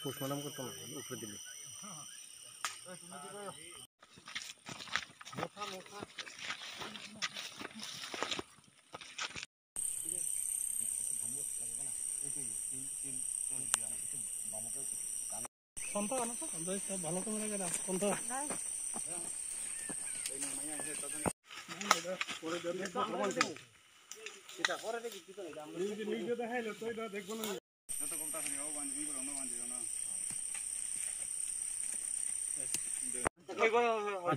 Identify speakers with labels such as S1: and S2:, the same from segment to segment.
S1: Post-mortem করতাম উপরে দিলে ভালো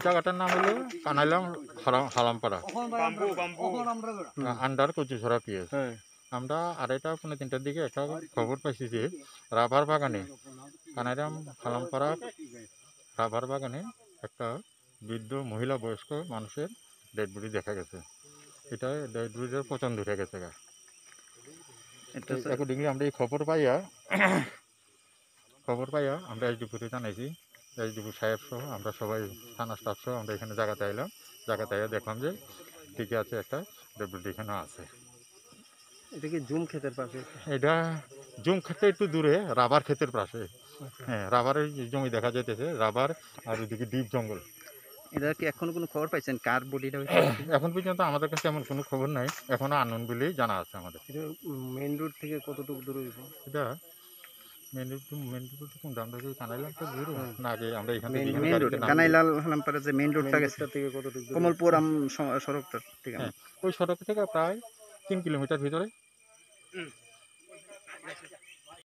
S2: জায়গাটার নাম হলো কানাইলাম হালামপাড়া আন্ডার কচুছড়া পিএস। আমরা 2:30-3টার দিকে একটা খবর পাইছি যে রাবার বাগানে কানাইলাম হালামপাড়া রাবার বাগানে একটা বৃদ্ধ মহিলা বয়স্ক মানুষের ডেড বডি দেখা গেছে। এটা ডেড বডির পচন ধরে গেছে গা। অ্যাকর্ডিংলি আমরা এই খবর পাইয়া আমরা এসডিপুরে জানাইছি। এসডিপু সাহেব সহ আমরা সবাই থানা স্টাফ সহ আমরা এখানে জায়গাতে আইলাম। জায়গাতে আইয়া দেখলাম যে ঠিকই আছে, একটা ডেড বডি এখানে আছে।
S1: এটা কি জুম ক্ষেতের পাশে?
S2: এটা জুম ক্ষেতে একটু দূরে, রাবার ক্ষেতের পাশে। হ্যাঁ, রাবারের জমি দেখা যাইতেছে, রাবার আর ওইদিকে ডিপ জঙ্গল।
S1: এটা কি এখনো কোনো খবর পাইছেন কার বডিটা?
S2: এখন পর্যন্ত আমাদের কাছে এমন কোনো খবর নাই, এখনো আননোন বলেই জানা আছে আমাদের।
S1: এটা মেইন রোড থেকে কতটুকু দূরে?
S2: এটা মেন রোড কোনটা? আমরা কি কানাইলাম তো দূর না, আগে আমরা এখান থেকে
S1: কানাইলাল হালামপাড়া যে মেইন রোডটা গেছে থেকে কতটুকু? কমলপুরাম সড়কটা ঠিক আছে,
S2: ওই সড়ক থেকে প্রায় 3 কিলোমিটার ভিতরে।